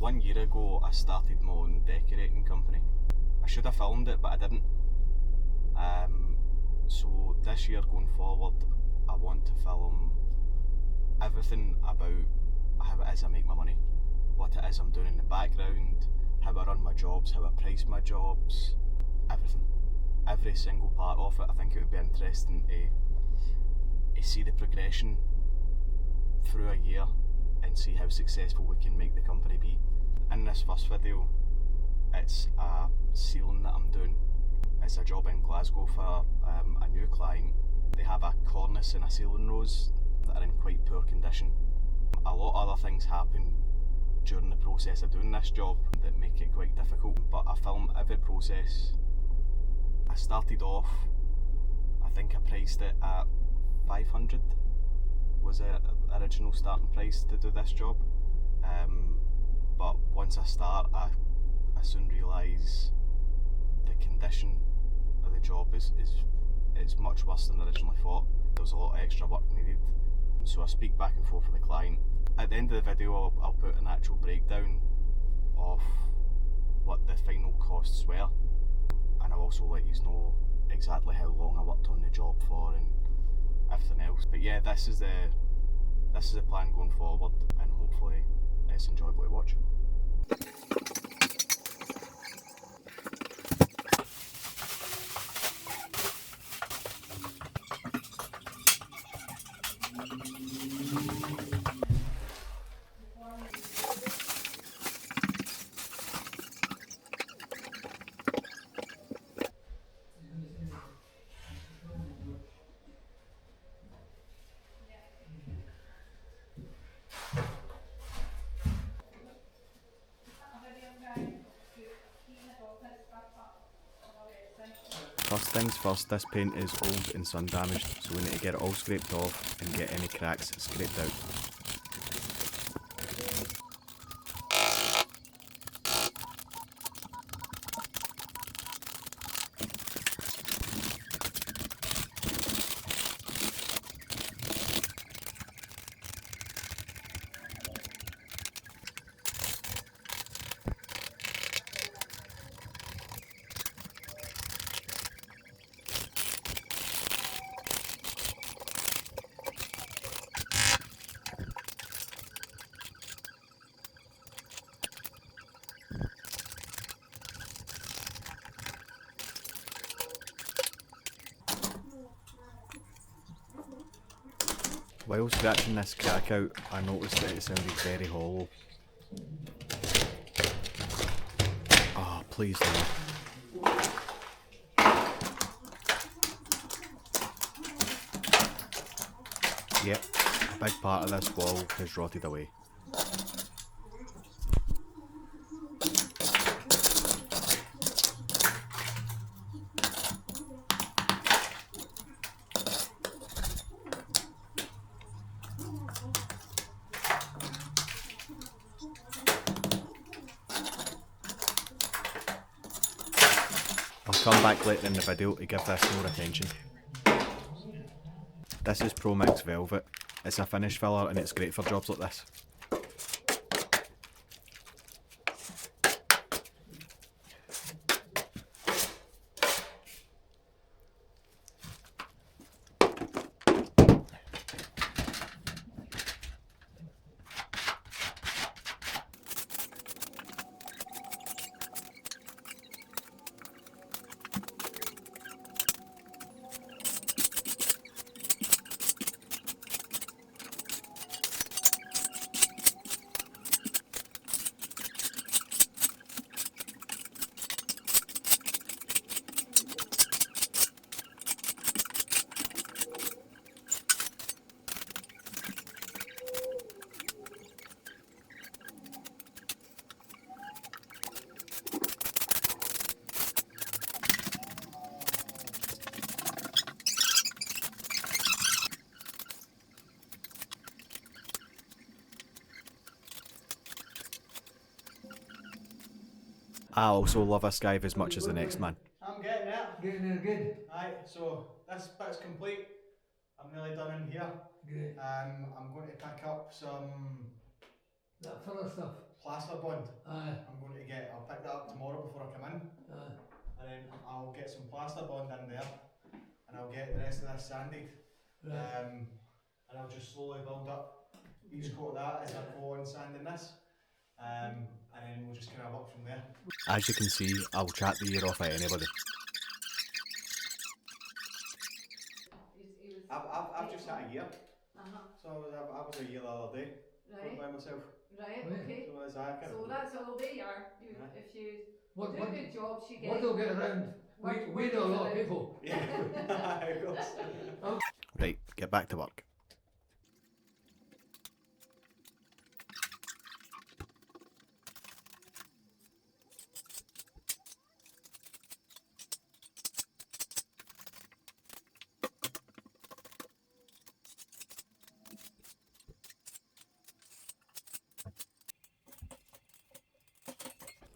1 year ago I started my own decorating company. I should have filmed it but I didn't. So this year going forward I want to film everything about how it is I make my money, what it is I'm doing in the background, how I run my jobs, how I price my jobs, everything. Every single part of it. I think it would be interesting to see the progression through a year and see how successful we can make the company be. In this first video, it's a ceiling that I'm doing. It's a job in Glasgow for a new client. They have a cornice and a ceiling rose that are in quite poor condition. A lot of other things happen during the process of doing this job that make it quite difficult, but I film every process. I started off, I think I priced it at 500 was the original starting price to do this job, but once I start I soon realise the condition of the job is much worse than I originally thought. There was a lot of extra work needed, so I speak back and forth with the client. At the end of the video I'll put an actual breakdown of what the final costs were, and I'll also let you know exactly how long I worked on the job for and everything else. But yeah, this is the plan going forward, and hopefully it's enjoyable to watch. First things first, this paint is old and sun damaged, so we need to get it all scraped off and get any cracks scraped out. While scratching this crack out, I noticed that it sounded very hollow. Oh, please no. Yep, a big part of this wall has rotted away. I'll come back later in the video to give this more attention. This is Pro Mix Velvet. It's a finish filler and it's great for jobs like this. I also love a skive as much as the next man. I'm getting there. Getting there good. Aye, so this bit's complete. I'm nearly done in here. Great. I'm going to pick up some That filler stuff. plaster bond. Aye. I'll pick that up tomorrow before I come in. Aye. And then I'll get some plaster bond in there, and I'll get the rest of this sanded. Right. And I'll just slowly build up each coat of that as I go on sanding this. And then we'll just kind of work from there. As you can see, I'll chat the ear off at anybody. I've just had a year. So I was a year the other day. Right. By myself. Right, Oh, yeah. okay. So that's all they are. If you do good jobs, you get... What they'll get around, we know a lot of people. Yeah, of course. Right, get back to work.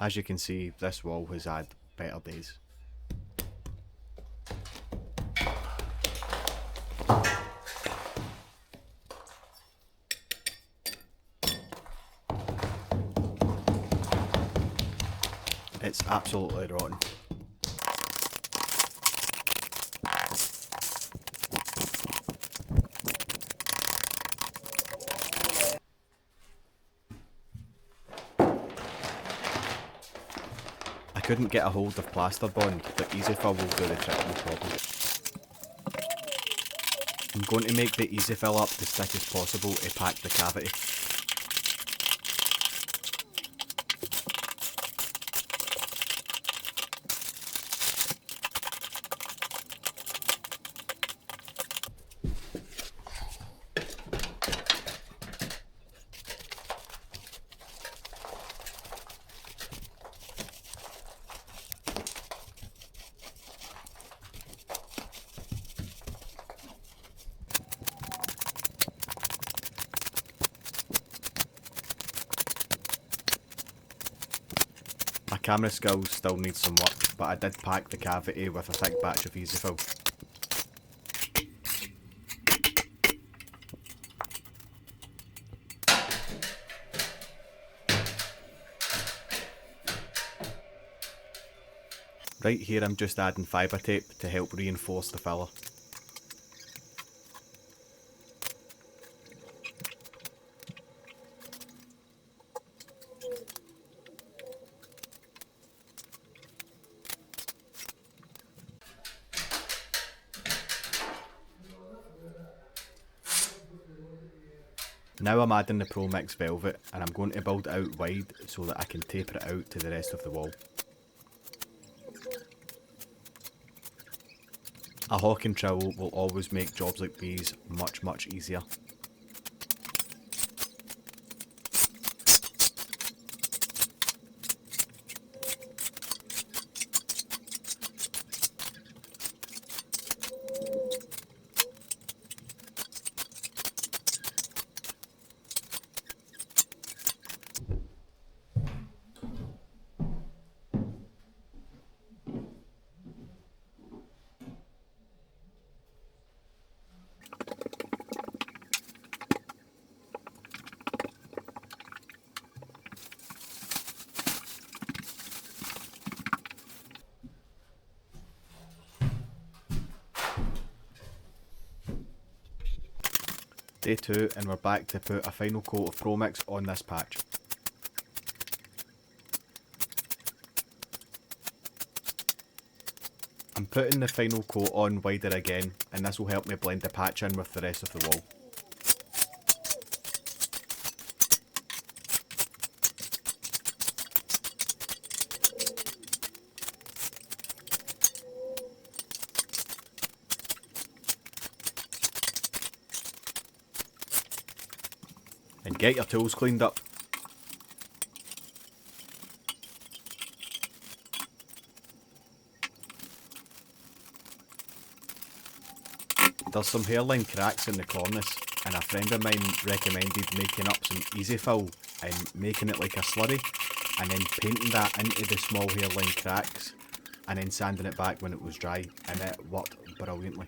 As you can see, this wall has had better days. It's absolutely rotten. I couldn't get a hold of plaster bond, but EasyFill will do the trick, no problem. I'm going to make the EasyFill up as thick as possible to pack the cavity. My camera skills still need some work, but I did pack the cavity with a thick batch of EasyFill. Right here I'm just adding fibre tape to help reinforce the filler. Now I'm adding the Pro Mix Velvet, and I'm going to build it out wide so that I can taper it out to the rest of the wall. A hawking trowel will always make jobs like these much easier. Day 2, and we're back to put a final coat of Pro Mix on this patch. I'm putting the final coat on wider again, and this will help me blend the patch in with the rest of the wall. And get your tools cleaned up. There's some hairline cracks in the cornice, and a friend of mine recommended making up some EasyFill and making it like a slurry, and then painting that into the small hairline cracks, and then sanding it back when it was dry, and it worked brilliantly.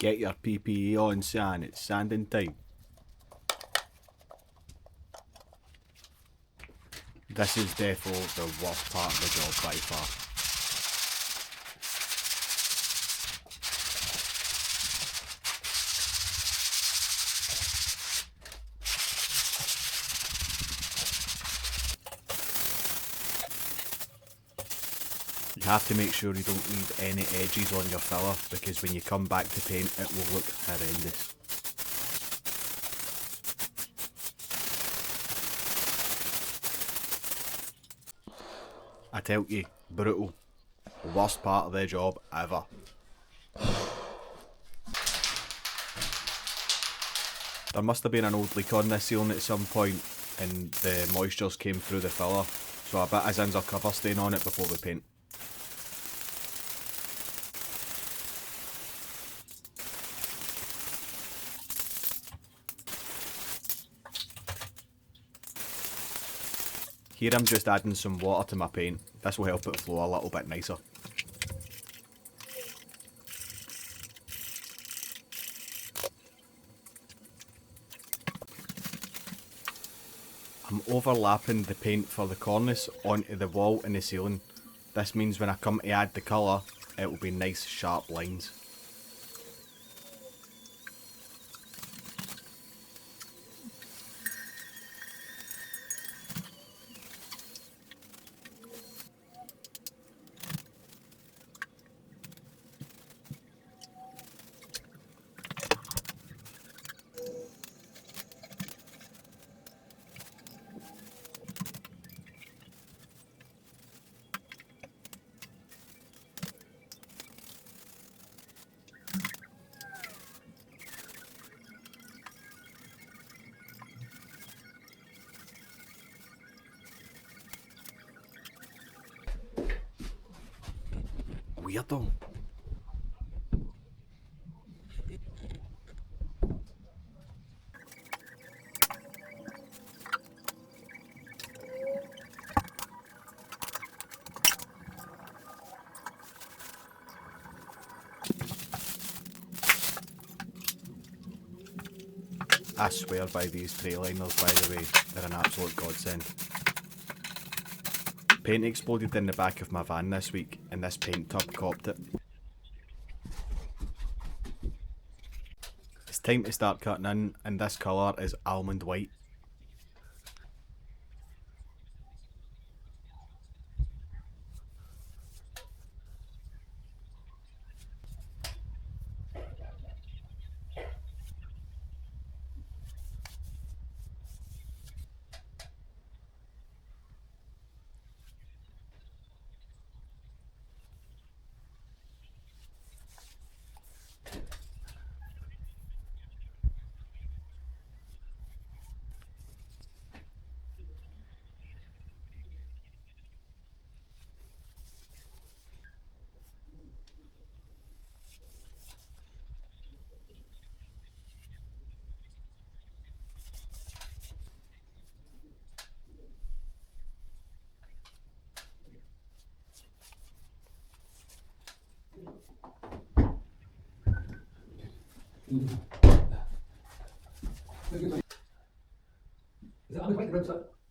Get your PPE on, son, it's sanding time. This is definitely the worst part of the job by far. You have to make sure you don't leave any edges on your filler, because when you come back to paint it will look horrendous. I tell you, brutal. Worst part of the job ever. There must have been an old leak on this ceiling at some point and the moistures came through the filler, so a bit of Zinsser cover stain on it before we paint. Here I'm just adding some water to my paint. This will help it flow a little bit nicer. I'm overlapping the paint for the cornice onto the wall and the ceiling. This means when I come to add the colour, it will be nice sharp lines. Weirdo. I swear by these tray liners, by the way, they're an absolute godsend. Paint exploded in the back of my van this week and this paint tub copped it. It's time to start cutting in, and this colour is almond white.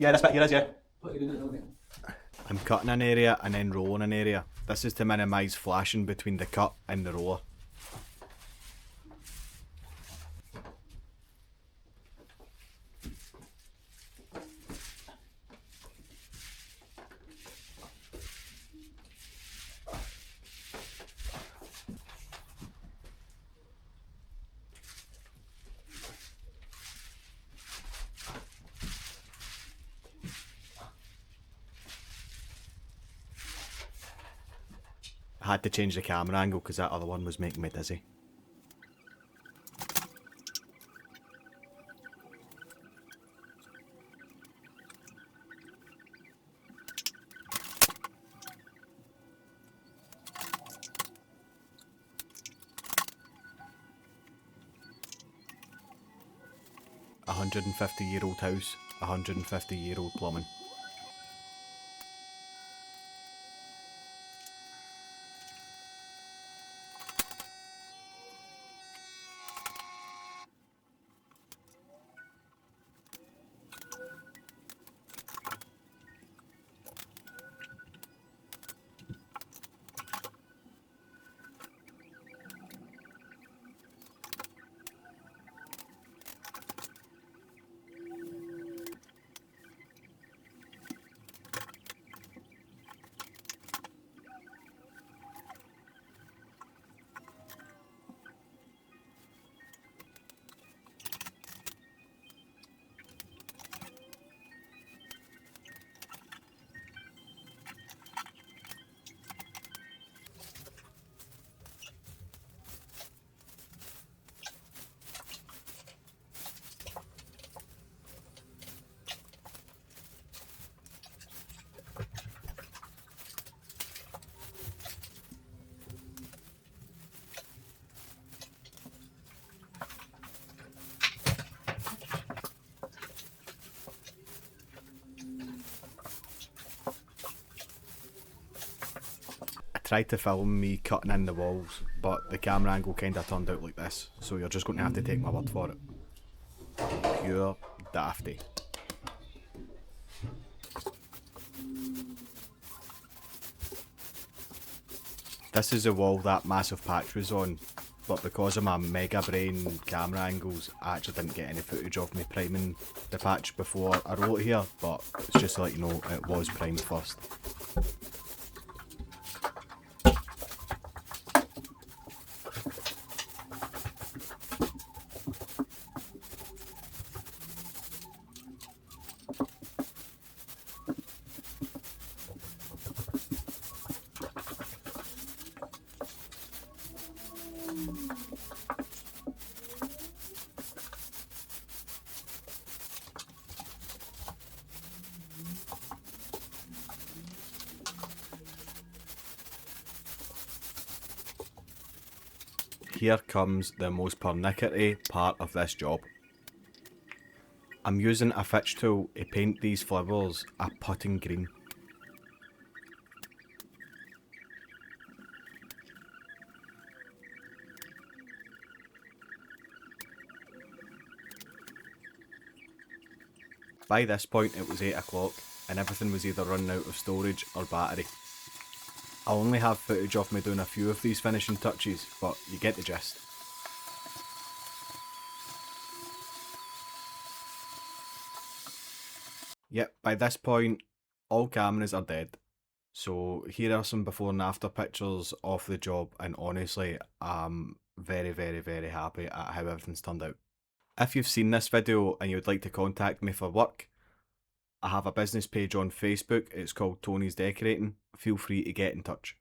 Yeah, this bit here is, yeah. I'm cutting an area and then rolling an area. This is to minimise flashing between the cut and the roller. I had to change the camera angle because that other one was making me dizzy. A 150-year-old house, 150-year-old plumbing. tried to film me cutting in the walls, but the camera angle kind of turned out like this, so you're just going to have to take my word for it. Pure dafty. This is the wall that massive patch was on, but because of my mega brain camera angles, I actually didn't get any footage of me priming the patch before I wrote here, but it's just to let you know it was primed first. Here comes the most pernickety part of this job. I'm using a fitch tool to paint these flowers a putting green. By this point it was 8 o'clock and everything was either running out of storage or battery. I only have footage of me doing a few of these finishing touches, but you get the gist. Yep, by this point, all cameras are dead. So here are some before and after pictures of the job, and honestly, I'm very, very, very happy at how everything's turned out. If you've seen this video and you would like to contact me for work, I have a business page on Facebook, it's called Tony's Decorating. Feel free to get in touch.